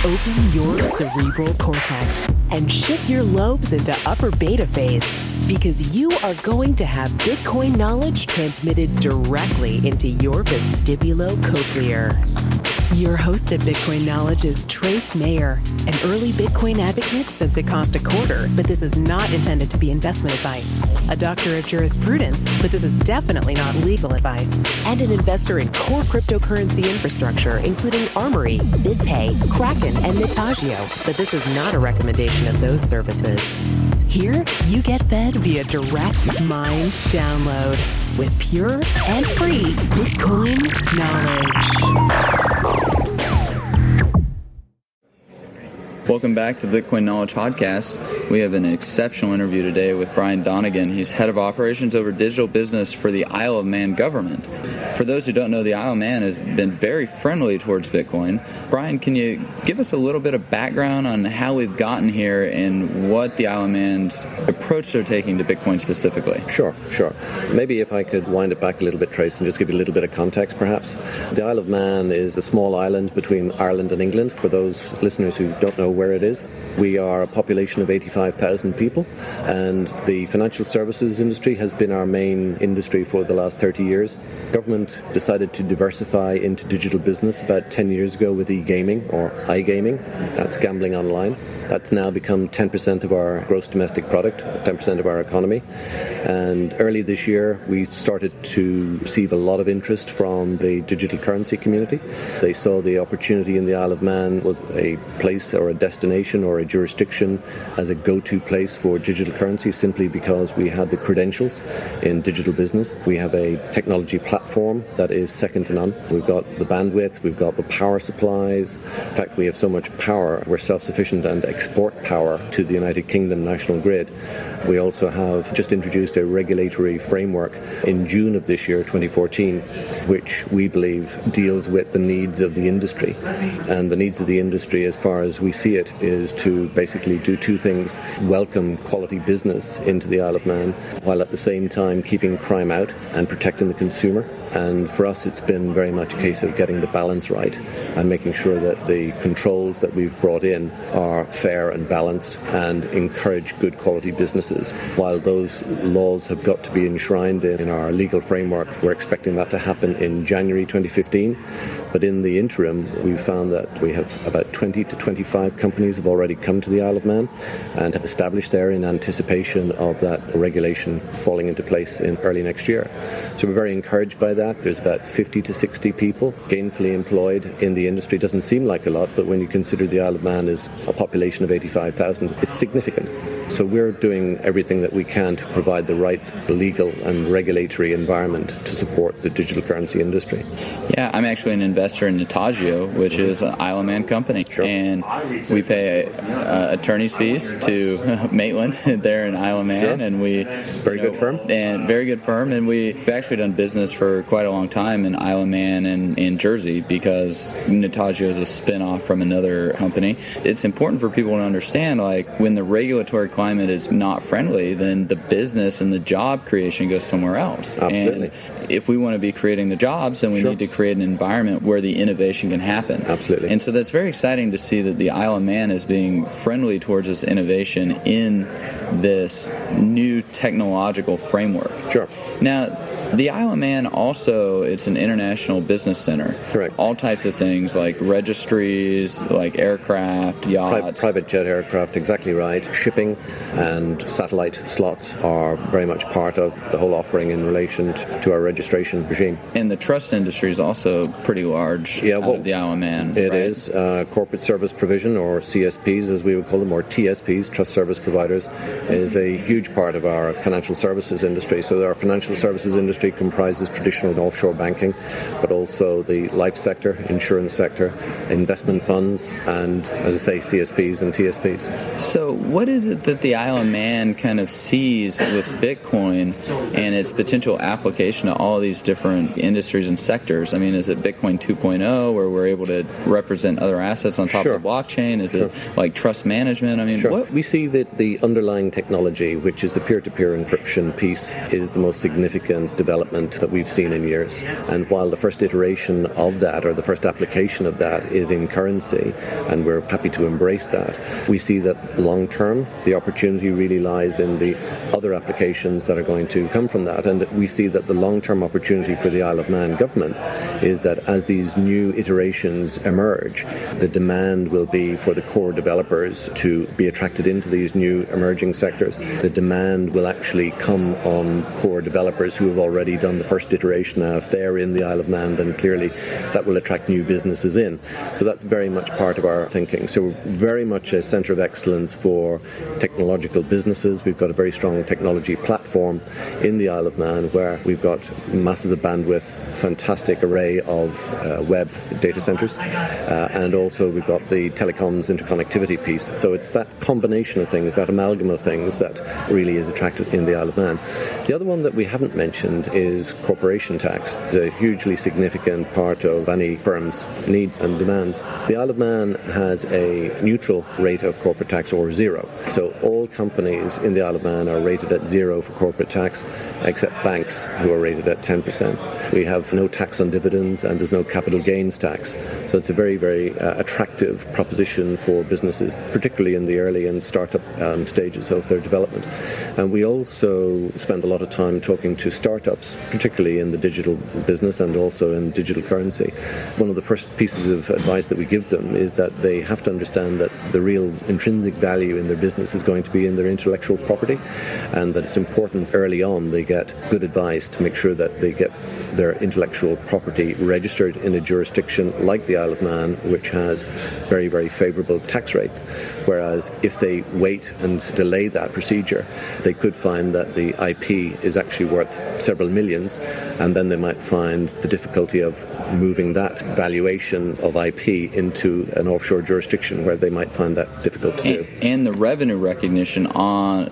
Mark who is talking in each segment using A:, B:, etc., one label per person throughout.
A: Open your cerebral cortex and shift your lobes into upper beta phase, because you are going to have Bitcoin knowledge transmitted directly into your vestibulocochlear. Your host of Bitcoin Knowledge is Trace Mayer, an early Bitcoin advocate since it cost $0.25, but this is not intended to be investment advice. A doctor of jurisprudence, but this is definitely not legal advice. And an investor in core cryptocurrency infrastructure, including Armory, BitPay, Kraken, and Mitagio, but this is not a recommendation of those services. Here, you get fed via direct mind download with pure and free Bitcoin knowledge.
B: Welcome back to the Bitcoin Knowledge Podcast. We have an exceptional interview today with Brian Donegan. He's head of operations over digital business for the Isle of Man government. For those who don't know, the Isle of Man has been very friendly towards Bitcoin. Brian, can you give us a little bit of background on how we've gotten here and what the Isle of Man's approach they're taking to Bitcoin specifically?
C: Sure. Maybe if I could wind it back a little bit, Trace, and just give you a little bit of context, perhaps. The Isle of Man is a small island between Ireland and England. For those listeners who don't know where it is, we are a population of 85,000 people, and the financial services industry has been our main industry for the last 30 years. Government decided to diversify into digital business about 10 years ago with e-gaming, or iGaming. That's gambling online. That's now become 10% of our gross domestic product, 10% of our economy. And early this year, we started to receive a lot of interest from the digital currency community. They saw the opportunity in the Isle of Man was a place or a destination or a jurisdiction as a go-to place for digital currency, simply because we had the credentials in digital business. We have a technology platform that is second to none. We've got the bandwidth, we've got the power supplies. In fact, we have so much power, we're self-sufficient and export power to the United Kingdom national grid. We also have just introduced a regulatory framework in June of this year, 2014, which we believe deals with the needs of the industry. And the needs of the industry, as far as we see it, is to basically do two things: welcome quality business into the Isle of Man, while at the same time keeping crime out and protecting the consumer. And for us, it's been very much a case of getting the balance right and making sure that the controls that we've brought in are fair and balanced and encourage good quality businesses. While those laws have got to be enshrined in our legal framework, we're expecting that to happen in January 2015. But in the interim, we've found that we have about 20 to 25 companies have already come to the Isle of Man and have established there in anticipation of that regulation falling into place in early next year. So we're very encouraged by that. There's about 50 to 60 people gainfully employed in the industry. Doesn't seem like a lot, but when you consider the Isle of Man is a population of 85,000, it's significant. So we're doing everything that we can to provide the right legal and regulatory environment to support the digital currency industry.
B: Yeah, I'm actually an investor in Mitagio, which is an Isle of Man company.
C: Sure.
B: And we pay attorney's fees to Maitland there in Isle of Man.
C: Sure.
B: And we
C: very good firm.
B: And we've actually done business for quite a long time in Isle of Man and in Jersey, because Mitagio is a spin-off from another company. It's important for people to understand, like, when the regulatory climate is not friendly, then the business and the job creation goes somewhere else.
C: Absolutely.
B: And if we want to be creating the jobs, then we need to create an environment where the innovation can happen.
C: Absolutely.
B: And so that's very exciting to see that the Isle of Man is being friendly towards this innovation in this new technological framework.
C: Sure.
B: Now, the Isle of Man also, it's an international business center.
C: Correct.
B: All types of things like registries, like aircraft, yachts.
C: Private jet aircraft, exactly right. Shipping and satellite slots are very much part of the whole offering in relation to our registration regime.
B: And the trust industry is also pretty large out of the Isle of Man.
C: It is. Corporate service provision, or CSPs as we would call them, or TSPs, trust service providers, is a huge part of our financial services industry. So our financial services industry comprises traditional and offshore banking, but also the life sector, insurance sector, investment funds, and, as I say, CSPs and TSPs.
B: So what is it that that the Isle of Man kind of sees with Bitcoin and its potential application to all these different industries and sectors? I mean, is it Bitcoin 2.0 where we're able to represent other assets on top of the blockchain? Is it like trust management? I mean, what?
C: We see that the underlying technology, which is the peer-to-peer encryption piece, is the most significant development that we've seen in years. And while the first iteration of that, or the first application of that, is in currency, and we're happy to embrace that, we see that long-term, the opportunity really lies in the other applications that are going to come from that. And we see that the long-term opportunity for the Isle of Man government is that as these new iterations emerge, the demand will be for the core developers to be attracted into these new emerging sectors. The demand will actually come on core developers who have already done the first iteration. Now, if they're in the Isle of Man, then clearly that will attract new businesses in. So that's very much part of our thinking. So we're very much a centre of excellence for technological businesses. We've got a very strong technology platform in the Isle of Man where we've got masses of bandwidth, fantastic array of web data centres, and also we've got the telecoms interconnectivity piece. So it's that combination of things, that amalgam of things that really is attractive in the Isle of Man. The other one that we haven't mentioned is corporation tax. It's a hugely significant part of any firm's needs and demands. The Isle of Man has a neutral rate of corporate tax, or zero. So all companies in the Isle of Man are rated at zero for corporate tax, except banks who are rated at 10%. We have no tax on dividends and there's no capital gains tax. So it's a very, very attractive proposition for businesses, particularly in the early and startup stages of their development. And we also spend a lot of time talking to startups, particularly in the digital business and also in digital currency. One of the first pieces of advice that we give them is that they have to understand that the real intrinsic value in their business is going to be in their intellectual property, and that it's important early on they get good advice to make sure that they get their intellectual property registered in a jurisdiction like the Isle of Man, which has very, very favourable tax rates. Whereas if they wait and delay that procedure, they could find that the IP is actually worth several millions, and then they might find the difficulty of moving that valuation of IP into an offshore jurisdiction where they might find that difficult to do.
B: And the revenue recognition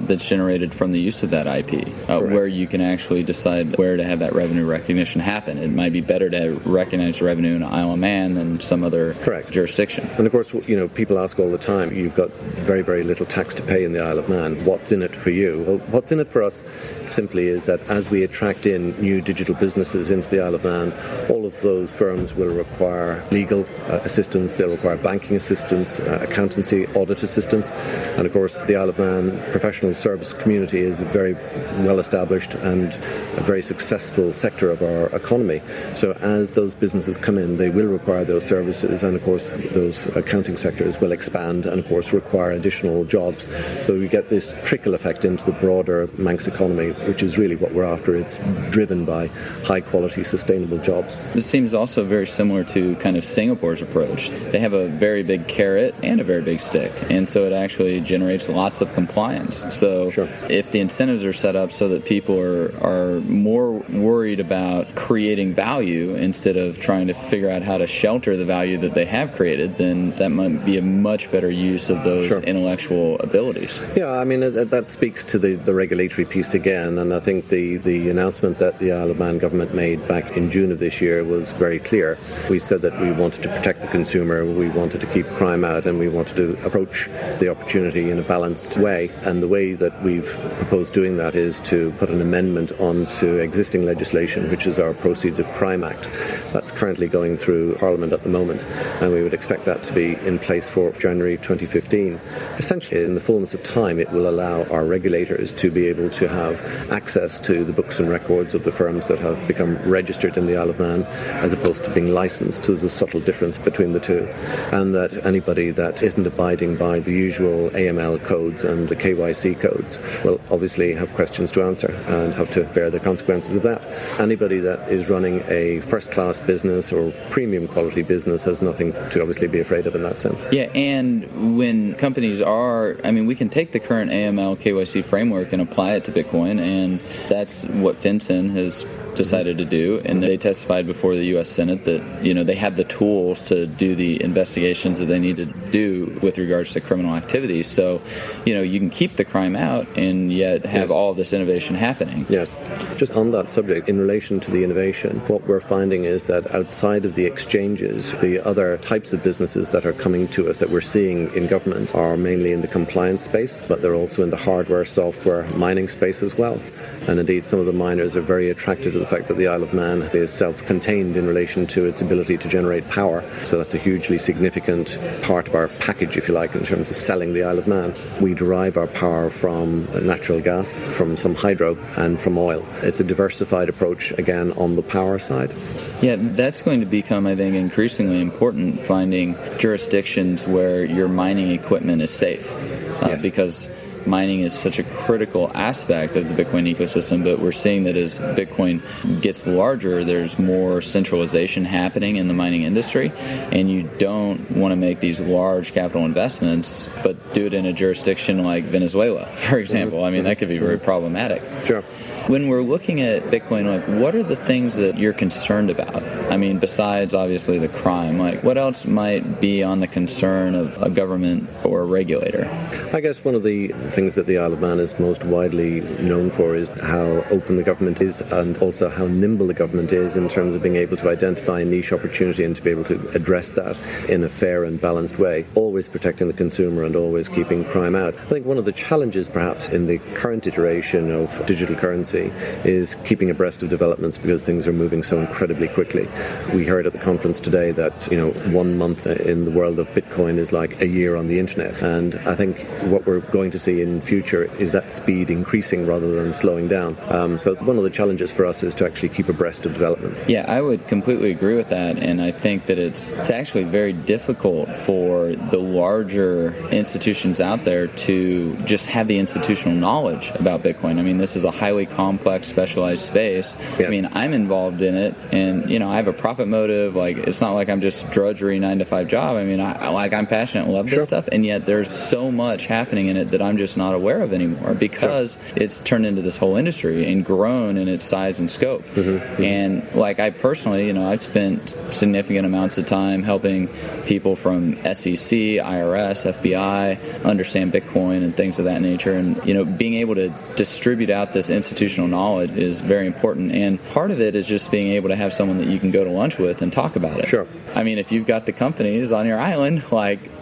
B: that's generated from the use of that IP, where you can actually decide where to have that revenue recognition happen. It might be better to recognize revenue in Isle of Man than some other jurisdiction.
C: And of course, people ask all the time, you've got very, very little tax to pay in the Isle of Man. What's in it for you? Well, what's in it for us simply is that as we attract in new digital businesses into the Isle of Man, all of those firms will require legal assistance, they'll require banking assistance, accountancy, audit assistance. And of course, the Isle of Man professional service community is a very well established and a very successful sector of our economy. So as those businesses come in, they will require those services, and of course those accounting sectors will expand and of course require additional jobs. So we get this trickle effect into the broader Manx economy, which is really what we're after. It's driven by high quality sustainable jobs.
B: This seems also very similar to kind of Singapore's approach. They have a very big carrot and a very big stick, and so it actually generates lots of compliance. So if the incentives are set up so that people are more worried about creating value instead of trying to figure out how to shelter the value that they have created, then that might be a much better use of those intellectual abilities.
C: Yeah, I mean, that speaks to the regulatory piece again, and I think the announcement that the Isle of Man government made back in June of this year was very clear. We said that we wanted to protect the consumer, we wanted to keep crime out, and we wanted to approach the opportunity in a balanced way. And the way that we've proposed doing that is to put an amendment onto existing legislation, which is our Proceeds of Crime Act. That's currently going through Parliament at the moment, and we would expect that to be in place for January 2015. Essentially, in the fullness of time, it will allow our regulators to be able to have access to the books and records of the firms that have become registered in the Isle of Man, as opposed to being licensed. So there's a subtle difference between the two, and that anybody that isn't abiding by the usual AML codes and the KYC codes will obviously have questions to answer and have to bear the consequences of that. Anybody that is running a first-class business or premium quality business has nothing to obviously be afraid of in that sense.
B: Yeah, and when companies we can take the current AML KYC framework and apply it to Bitcoin, and that's what FinCEN has decided to do, and they testified before the U.S. Senate that, they have the tools to do the investigations that they need to do with regards to criminal activities. So, you can keep the crime out and yet have all of this innovation happening.
C: Yes. Just on that subject, in relation to the innovation, what we're finding is that outside of the exchanges, the other types of businesses that are coming to us that we're seeing in government are mainly in the compliance space, but they're also in the hardware, software, mining space as well. And indeed, some of the miners are very attracted to the fact that the Isle of Man is self-contained in relation to its ability to generate power. So that's a hugely significant part of our package, if you like, in terms of selling the Isle of Man. We derive our power from natural gas, from some hydro, and from oil. It's a diversified approach, again, on the power side.
B: Yeah, that's going to become, I think, increasingly important, finding jurisdictions where your mining equipment is safe. Because mining is such a critical aspect of the Bitcoin ecosystem, but we're seeing that as Bitcoin gets larger, there's more centralization happening in the mining industry, and you don't want to make these large capital investments, but do it in a jurisdiction like Venezuela, for example. I mean, that could be very problematic.
C: Sure.
B: When we're looking at Bitcoin, what are the things that you're concerned about? I mean, besides obviously the crime, what else might be on the concern of a government or a regulator?
C: I guess one of the things that the Isle of Man is most widely known for is how open the government is, and also how nimble the government is in terms of being able to identify a niche opportunity and to be able to address that in a fair and balanced way, always protecting the consumer and always keeping crime out. I think one of the challenges perhaps in the current iteration of digital currency is keeping abreast of developments because things are moving so incredibly quickly. We heard at the conference today that 1 month in the world of Bitcoin is like a year on the internet, and I think what we're going to see in future is that speed increasing rather than slowing down. So one of the challenges for us is to actually keep abreast of developments.
B: Yeah, I would completely agree with that, and I think that it's actually very difficult for the larger institutions out there to just have the institutional knowledge about Bitcoin. I mean, this is a highly complex, specialized space.
C: Yes.
B: I mean, I'm involved in it, and I have a profit motive. It's not like I'm just drudgery 9-to-5 job. I mean, I'm passionate and love this stuff, and yet there's so much happening in it that I'm just not aware of anymore because it's turned into this whole industry and grown in its size and scope. And I personally, I've spent significant amounts of time helping people from SEC, IRS, FBI understand Bitcoin and things of that nature, and being able to distribute out this institutional knowledge is very important, and part of it is just being able to have someone that you can go to lunch with and talk about it.
C: Sure.
B: I mean, if you've got the companies on your island,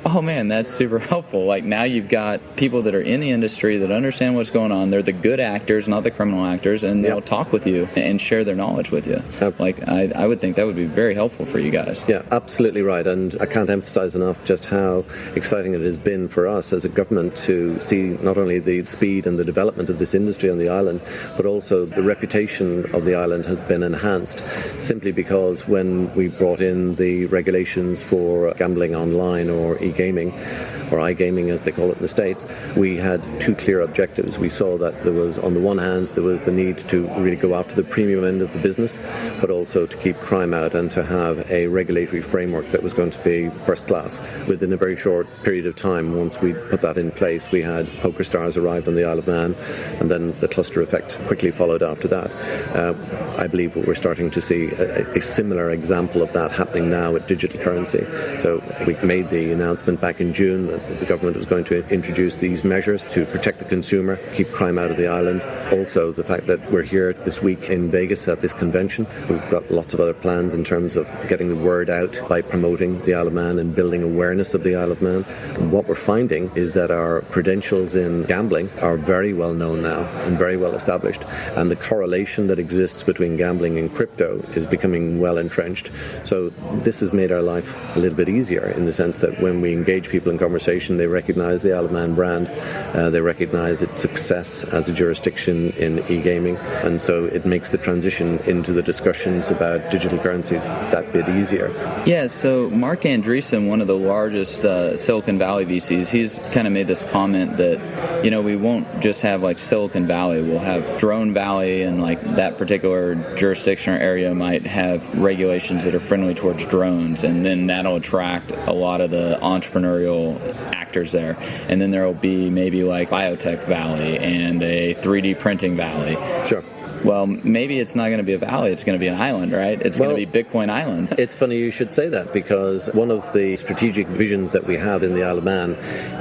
B: oh man, that's super helpful. Now you've got people that are in the industry that understand what's going on. They're the good actors, not the criminal actors, and they'll talk with you and share their knowledge with you. I would think that would be very helpful for you guys.
C: Yeah, absolutely right, and I can't emphasize enough just how exciting it has been for us as a government to see not only the speed and the development of this industry on the island, but also the reputation of the island has been enhanced simply because when we brought in the regulations for gambling online or e-gaming, or iGaming as they call it in the States, we had two clear objectives. We saw that there was, on the one hand, there was the need to really go after the premium end of the business, but also to keep crime out and to have a regulatory framework that was going to be first class. Within a very short period of time, once we put that in place, we had poker stars arrive on the Isle of Man, and then the cluster effect quickly followed after that. I believe we're starting to see a similar example of that happening now with digital currency. So we made the announcement back in June that the government was going to introduce these measures to protect the consumer, keep crime out of the island. Also, the fact that we're here this week in Vegas at this convention, we've got lots of other plans in terms of getting the word out by promoting the Isle of Man and building awareness of the Isle of Man. And what we're finding is that our credentials in gambling are very well known now and very well established, and the correlation that exists between gambling and crypto is becoming well entrenched. So this has made our life a little bit easier in the sense that when we engage people in conversation, they recognize the Isle of Man brand, they recognize its success as a jurisdiction in e-gaming, and so it makes the transition into the discussions about digital currency that bit easier. Yeah,
B: so Mark Andreessen, one of the largest Silicon Valley VCs, he's kind of made this comment that, we won't just have Silicon Valley, we'll have Drone Valley, and that particular jurisdiction or area might have regulations that are friendly towards drones, and then that'll attract a lot of the entrepreneurial actors there. And then there will be maybe Biotech Valley and a 3D printing valley.
C: Sure.
B: Well, maybe it's not going to be a valley, it's going to be an island, right? It's going to be Bitcoin Island.
C: It's funny you should say that, because one of the strategic visions that we have in the Isle of Man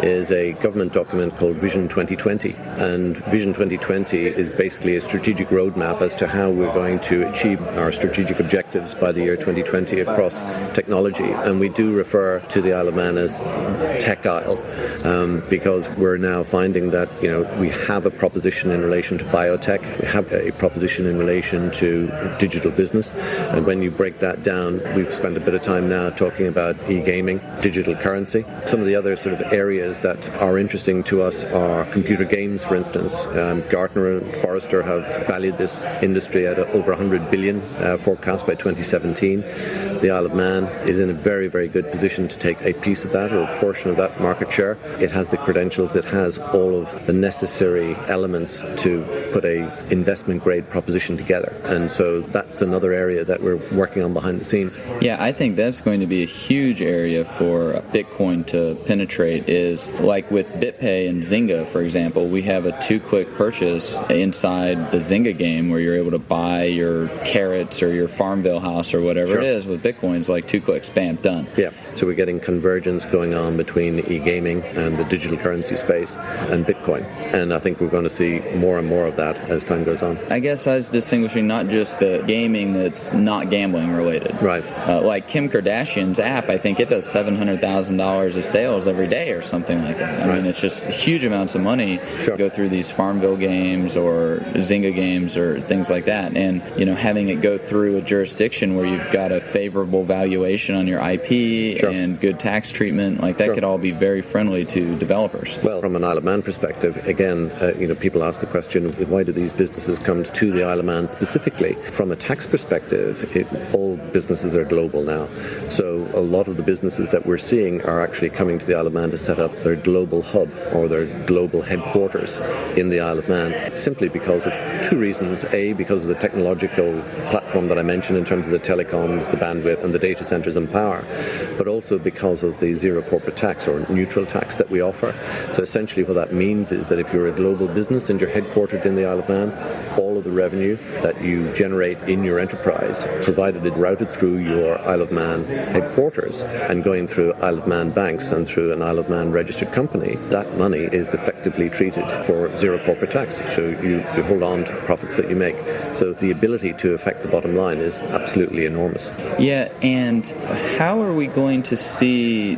C: is a government document called Vision 2020. And Vision 2020 is basically a strategic roadmap as to how we're going to achieve our strategic objectives by the year 2020 across technology. And we do refer to the Isle of Man as Tech Isle, because we're now finding that, we have a proposition in relation to biotech, we have a proposition in relation to digital business. And when you break that down, we've spent a bit of time now talking about e-gaming, digital currency. Some of the other sort of areas that are interesting to us are computer games, for instance. Gartner and Forrester have valued this industry at over 100 billion forecast by 2017. The Isle of Man is in a very, very good position to take a piece of that or a portion of that market share. It has the credentials, it has all of the necessary elements to put a investment grade proposition together. And so that's another area that we're working on behind the scenes.
B: Yeah, I think that's going to be a huge area for Bitcoin to penetrate, is like with BitPay and Zynga, for example, we have a 2-click purchase inside the Zynga game where you're able to buy your carrots or your Farmville house or whatever it is. With Bitcoin, it's like 2 clicks, bam, done.
C: Yeah, so we're getting convergence going on between e-gaming and the digital currency space and Bitcoin. And I think we're going to see more and more of that as time goes on.
B: I guess I was distinguishing not just the gaming that's not gambling related.
C: Right.
B: Like Kim Kardashian's app, I think it does $700,000 of sales every day or something like that. I mean, it's just huge amounts of money to go through these Farmville games or Zynga games or things like that. And, having it go through a jurisdiction where you've got a favorable valuation on your IP and good tax treatment, like that could all be very friendly to developers.
C: Well, from an Isle of Man perspective, again, people ask the question, why do these businesses come to the Isle of Man specifically? From a tax perspective, all businesses are global now. So a lot of the businesses that we're seeing are actually coming to the Isle of Man to set up their global hub or their global headquarters in the Isle of Man, simply because of 2 reasons. A, because of the technological platform that I mentioned in terms of the telecoms, the bandwidth, and the data centers and power, but also because of the zero corporate tax or neutral tax that we offer. So essentially what that means is that if you're a global business and you're headquartered in the Isle of Man, all of the revenue that you generate in your enterprise, provided it routed through your Isle of Man headquarters and going through Isle of Man banks and through an Isle of Man registered company, that money is effectively treated for zero corporate tax. So you hold on to the profits that you make. So the ability to affect the bottom line is absolutely enormous.
B: Yeah, and how are we going to see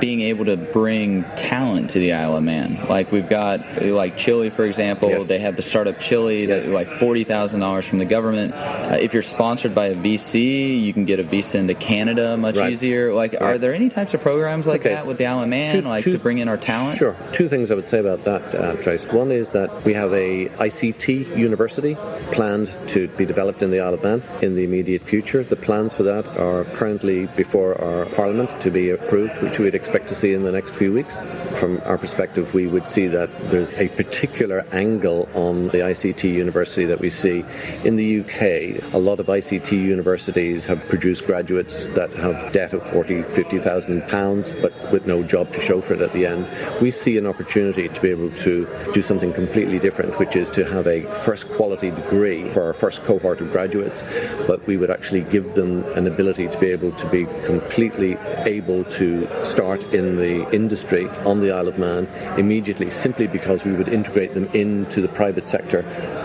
B: being able to bring talent to the Isle of Man? Like we've got like Chile, for example, they have the startup Chile, that's like $40,000 from the government. If you're sponsored by a VC, you can get a visa into Canada much easier. Like, are there any types of programs like that with the Isle of Man, to bring in our talent?
C: Sure. 2 things I would say about that, Trace. One is that we have a ICT university planned to be developed in the Isle of Man in the immediate future. The plans for that are currently before our Parliament to be approved, which we'd expect to see in the next few weeks. From our perspective, we would see that there's a particular angle on the ICT university that we see. In the UK, a lot of ICT universities have produced graduates that have debt of £40,000-50,000, but with no job to show for it at the end. We see an opportunity to be able to do something completely different, which is to have a first quality degree for our first cohort of graduates, but we would actually give them an ability to be able to be completely able to start in the industry on the Isle of Man immediately, simply because we would integrate them into the private sector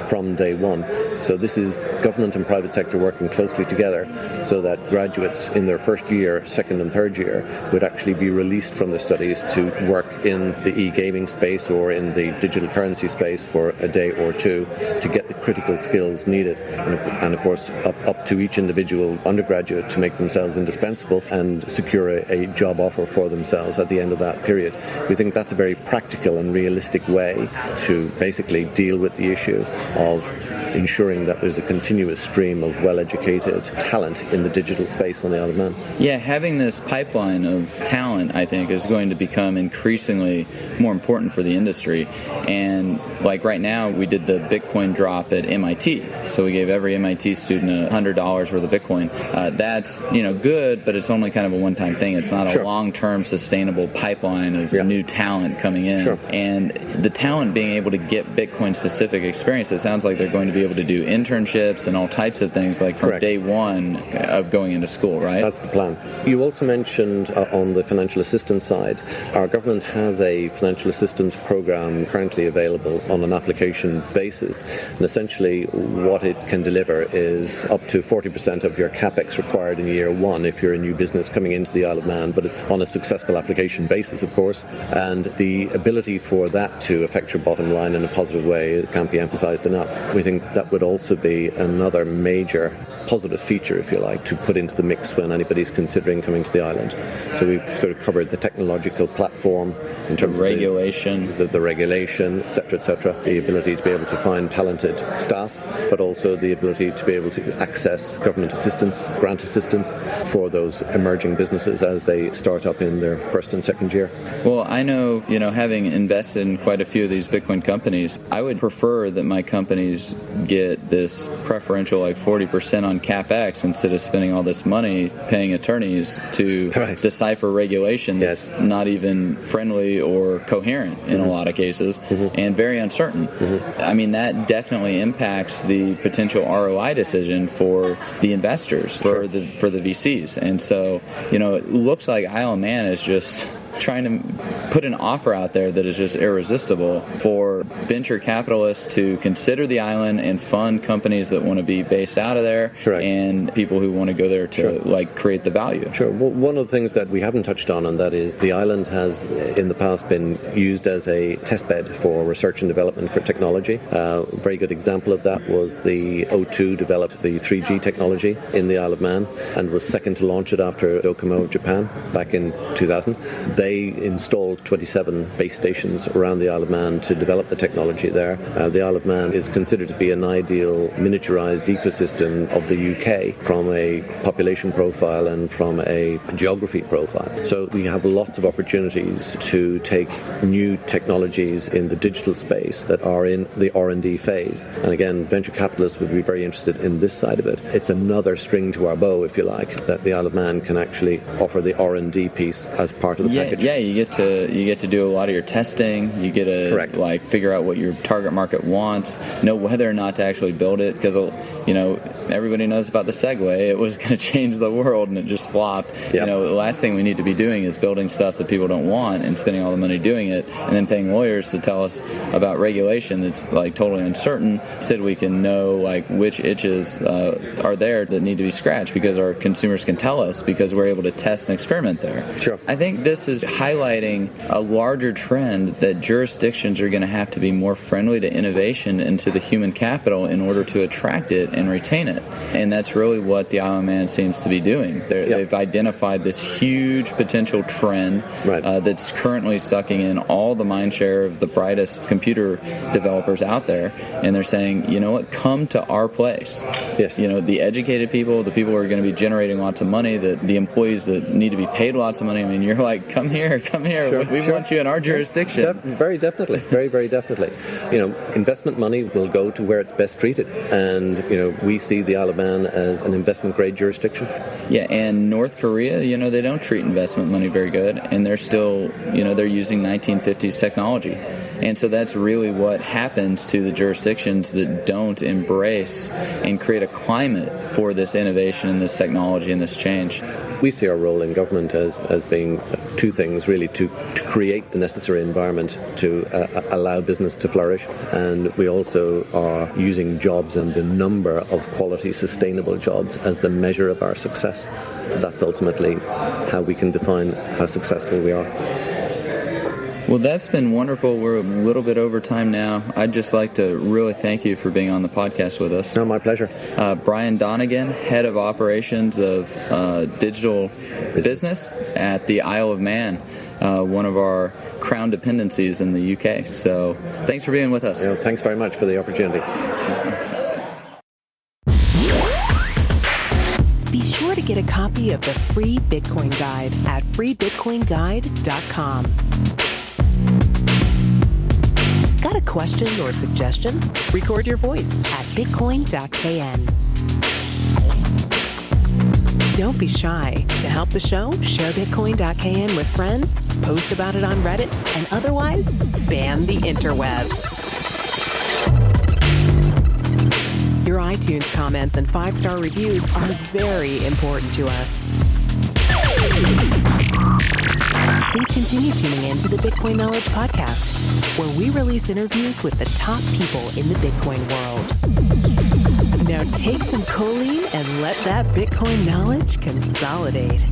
C: from day one. So this is government and private sector working closely together so that graduates in their first year, second and third year would actually be released from their studies to work in the e-gaming space or in the digital currency space for a day or 2 to get the critical skills needed. And of course, up to each individual undergraduate to make themselves indispensable and secure a job offer for themselves at the end of that period. We think that's a very practical and realistic way to basically deal with the issue of ensuring that there's a continuous stream of well-educated talent in the digital space on the Isle of Man.
B: Yeah, having this pipeline of talent, I think, is going to become increasingly more important for the industry. And like right now, we did the Bitcoin drop at MIT. So we gave every MIT student $100 worth of Bitcoin. That's, good, but it's only kind of a one-time thing. It's not a long-term sustainable pipeline of new talent coming in. And the talent being able to get Bitcoin-specific experience, it sounds like they're going to be be able to do internships and all types of things like from
C: Correct.
B: day one of going into school, right?
C: That's the plan. You also mentioned on the financial assistance side, our government has a financial assistance program currently available on an application basis. And essentially what it can deliver is up to 40% of your capex required in year one if you're a new business coming into the Isle of Man, but it's on a successful application basis, of course. And the ability for that to affect your bottom line in a positive way can't be emphasized enough. We think that would also be another major positive feature, if you like, to put into the mix when anybody's considering coming to the island. So we've sort of covered the technological platform in terms of
B: regulation,
C: the regulation, etc., the ability to be able to find talented staff, but also the ability to be able to access government assistance, grant assistance for those emerging businesses as they start up in their first and second year.
B: Well, I know, having invested in quite a few of these Bitcoin companies, I would prefer that my companies get this preferential 40% on CapEx instead of spending all this money paying attorneys to decipher regulation that's not even friendly or coherent in a lot of cases and very uncertain. I mean, that definitely impacts the potential ROI decision for the investors, for the VCs. And so, it looks like Isle of Man is just trying to put an offer out there that is just irresistible for venture capitalists to consider the island and fund companies that want to be based out of there and people who want to go there to create the value.
C: Sure. Well, one of the things that we haven't touched on, and that is the island has in the past been used as a testbed for research and development for technology. A very good example of that was the O2 developed the 3G technology in the Isle of Man and was second to launch it after Docomo of Japan back in 2000. They installed 27 base stations around the Isle of Man to develop the technology there. The Isle of Man is considered to be an ideal miniaturized ecosystem of the UK from a population profile and from a geography profile. So we have lots of opportunities to take new technologies in the digital space that are in the R&D phase. And again, venture capitalists would be very interested in this side of it. It's another string to our bow, if you like, that the Isle of Man can actually offer the R&D piece as part of the package.
B: Yeah, you get to do a lot of your testing. You get to figure out what your target market wants, know whether or not to actually build it, because everybody knows about the Segway. It was going to change the world, and it just flopped.
C: Yep.
B: The last thing we need to be doing is building stuff that people don't want and spending all the money doing it, and then paying lawyers to tell us about regulation that's totally uncertain. Instead, we can know which itches are there that need to be scratched because our consumers can tell us because we're able to test and experiment there.
C: Sure.
B: I think this is highlighting a larger trend that jurisdictions are going to have to be more friendly to innovation and to the human capital in order to attract it and retain it. And that's really what the Isle of Man seems to be doing. They've identified this huge potential trend that's currently sucking in all the mind share of the brightest computer developers out there. And they're saying, you know what, come to our place.
C: Yes.
B: The educated people, the people who are going to be generating lots of money, the employees that need to be paid lots of money. I mean, you're come here.
C: Sure,
B: we want you in our jurisdiction.
C: Very definitely. Very, very definitely. Investment money will go to where it's best treated. And, we see the Isle of Man as an investment-grade jurisdiction.
B: Yeah, and North Korea, they don't treat investment money very good. And they're still, they're using 1950s technology. And so that's really what happens to the jurisdictions that don't embrace and create a climate for this innovation and this technology and this change.
C: We see our role in government as being two things, really, to create the necessary environment to allow business to flourish. And we also are using jobs and the number of quality, sustainable jobs as the measure of our success. That's ultimately how we can define how successful we are.
B: Well, that's been wonderful. We're a little bit over time now. I'd just like to really thank you for being on the podcast with us.
C: No, my pleasure.
B: Brian Donegan, Head of Operations of Digital Business at the Isle of Man, one of our crown dependencies in the UK. So thanks for being with us.
C: Thanks very much for the opportunity.
A: Be sure to get a copy of the free Bitcoin Guide at freebitcoinguide.com. Got a question or suggestion? Record your voice at bitcoin.kn. Don't be shy. To help the show, share bitcoin.kn with friends, post about it on Reddit, and otherwise spam the interwebs. Your iTunes comments and 5-star reviews are very important to us. Please continue tuning in to the Bitcoin Knowledge Podcast, where we release interviews with the top people in the Bitcoin world. Now take some choline and let that Bitcoin knowledge consolidate.